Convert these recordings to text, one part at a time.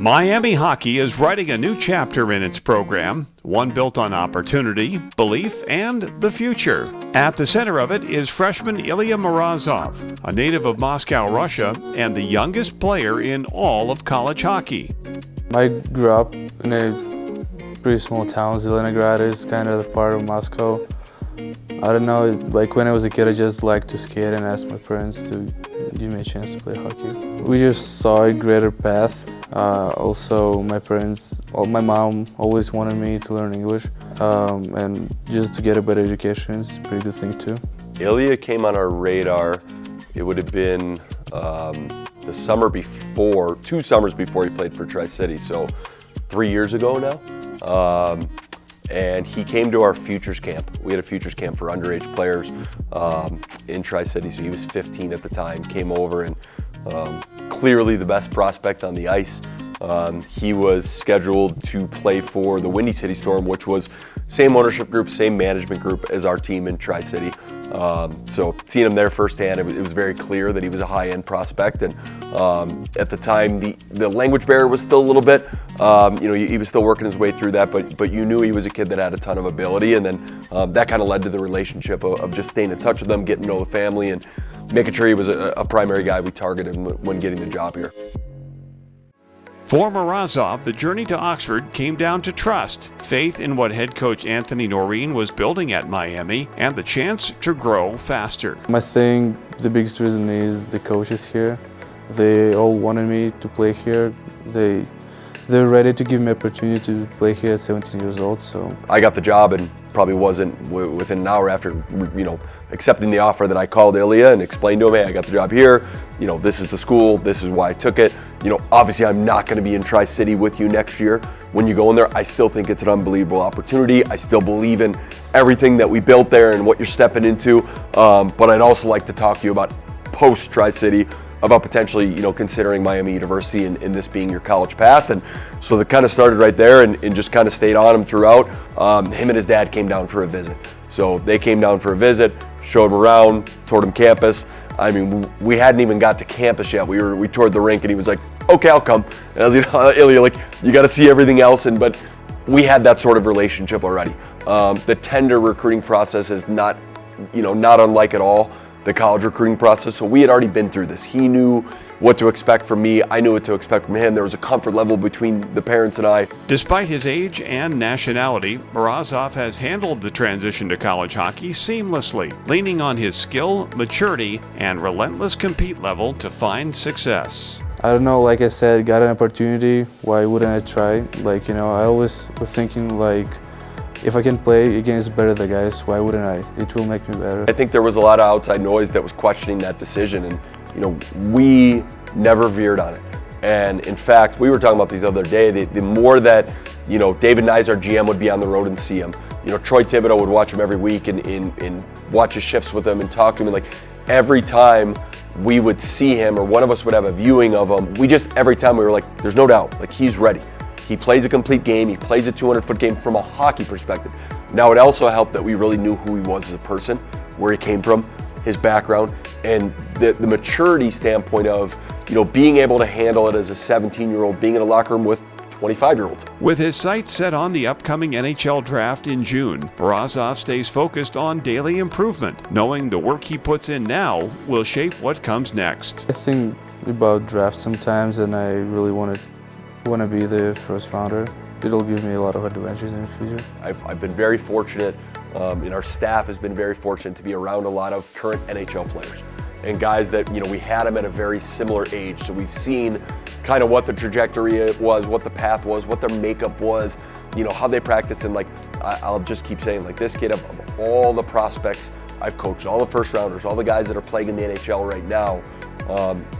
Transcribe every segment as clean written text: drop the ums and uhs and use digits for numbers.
Miami hockey is writing a new chapter in its program, one built on opportunity, belief, and the future. At the center of it is freshman Ilia Morozov, a native of Moscow, Russia, and the youngest player in all of college hockey. I grew up in a pretty small town. Zelenograd is kind of the part of Moscow. I don't know, like when I was a kid, I just liked to skate and asked my parents to give me a chance to play hockey. We just saw a greater path. Also, my mom always wanted me to learn English, and just to get a better education is a pretty good thing too. Ilia came on our radar, it would have been the summer before, 2 summers before he played for Tri-City, so 3 years ago now. And he came to our Futures Camp. We had a Futures Camp for underage players in Tri-City, so he was 15 at the time, came over and clearly the best prospect on the ice. He was scheduled to play for the Windy City Storm, which was same ownership group, same management group as our team in Tri-City. So seeing him there firsthand, it was very clear that he was a high-end prospect. And at the time, the language barrier was still a little bit, he was still working his way through that, but you knew he was a kid that had a ton of ability. And then that kind of led to the relationship of just staying in touch with him, getting to know the family, and making sure he was a primary guy we targeted when getting the job here. For Morozov, the journey to Oxford came down to trust, faith in what head coach Anthony Noreen was building at Miami, and the chance to grow faster. I think the biggest reason is the coaches here. They all wanted me to play here. They're ready to give me opportunity to play here at 17 years old. So I got the job and probably wasn't within an hour after, accepting the offer that I called Ilia and explained to him, hey, I got the job here. This is the school. This is why I took it. Obviously I'm not going to be in Tri-City with you next year. When you go in there, I still think it's an unbelievable opportunity. I still believe in everything that we built there and what you're stepping into. But I'd also like to talk to you about post Tri-City, about potentially, considering Miami University and this being your college path. And so that kind of started right there and just kind of stayed on him throughout. Him and his dad came down for a visit. So they came down for a visit, showed him around, toured him campus. I mean, we hadn't even got to campus yet. We toured the rink and he was like, okay, I'll come. And I was like, Ilia, you got to see everything else. But we had that sort of relationship already. The tender recruiting process is not unlike at all the college recruiting process. So we had already been through this. He knew what to expect from me. I knew what to expect from him. There was a comfort level between the parents and I. Despite his age and nationality, Morozov has handled the transition to college hockey seamlessly, leaning on his skill, maturity, and relentless compete level to find success. I don't know, like I said, got an opportunity, why wouldn't I try? I always was thinking if I can play against better the guys, why wouldn't I? It will make me better. I think there was a lot of outside noise that was questioning that decision, and we never veered on it. And in fact, we were talking about these the other day, the more that, David Nyes, our GM, would be on the road and see him. Troy Thibodeau would watch him every week and watch his shifts with him and talk to him. And every time we would see him or one of us would have a viewing of him, every time we were like, there's no doubt, he's ready. He plays a complete game. He plays a 200-foot game from a hockey perspective. Now, it also helped that we really knew who he was as a person, where he came from, his background, and the maturity standpoint of, being able to handle it as a 17-year-old, being in a locker room with 25-year-olds. With his sights set on the upcoming NHL draft in June, Morozov stays focused on daily improvement, knowing the work he puts in now will shape what comes next. I think about drafts sometimes, and I really want to be the first rounder. It'll give me a lot of advantages in the future. I've been very fortunate, and our staff has been very fortunate to be around a lot of current NHL players and guys that, we had them at a very similar age. So we've seen kind of what the trajectory was, what the path was, what their makeup was, how they practiced. And I'll just keep saying, this kid, of all the prospects I've coached, all the first rounders, all the guys that are playing in the NHL right now,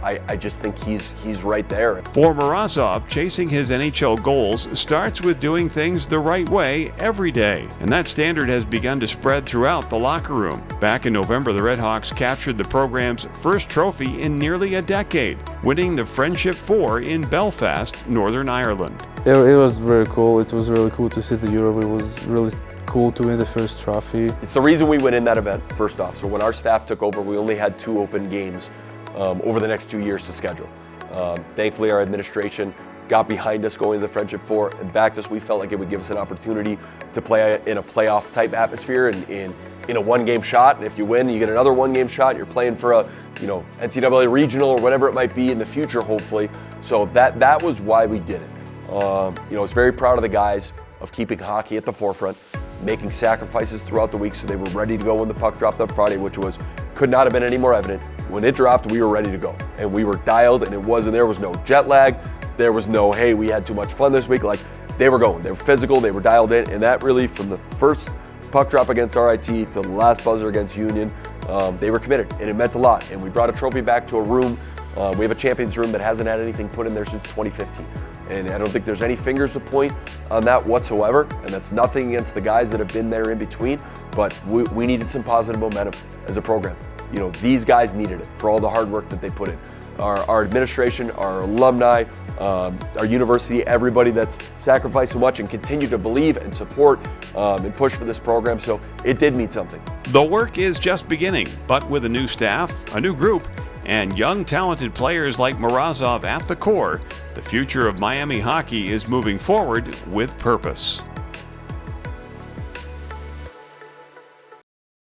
I just think he's right there. For Morozov, chasing his NHL goals starts with doing things the right way every day, and that standard has begun to spread throughout the locker room. Back in November, the RedHawks captured the program's first trophy in nearly a decade, winning the Friendship 4 in Belfast, Northern Ireland. It was very cool. It was really cool to see the Euro. It was really cool to win the first trophy. It's the reason we went in that event, first off. So when our staff took over, we only had 2 open games over the next 2 years to schedule. Thankfully, our administration got behind us going to the Friendship Four and backed us. We felt like it would give us an opportunity to play in a playoff type atmosphere and in a one-game shot. And if you win, you get another one-game shot. You're playing for a NCAA regional or whatever it might be in the future, hopefully. So that was why we did it. I was very proud of the guys of keeping hockey at the forefront, making sacrifices throughout the week so they were ready to go when the puck dropped on Friday, which could not have been any more evident. When it dropped, we were ready to go. And we were dialed, and there was no jet lag. There was no, hey, we had too much fun this week. Like, they were going. They were physical. They were dialed in. And that really, from the first puck drop against RIT to the last buzzer against Union, they were committed. And it meant a lot. And we brought a trophy back to a room. We have a champions room that hasn't had anything put in there since 2015. And I don't think there's any fingers to point on that whatsoever. And that's nothing against the guys that have been there in between. But we needed some positive momentum as a program. These guys needed it for all the hard work that they put in. Our administration, our alumni, our university, everybody that's sacrificed so much and continue to believe and support and push for this program. So it did mean something. The work is just beginning, but with a new staff, a new group, and young talented players like Morozov at the core, the future of Miami hockey is moving forward with purpose.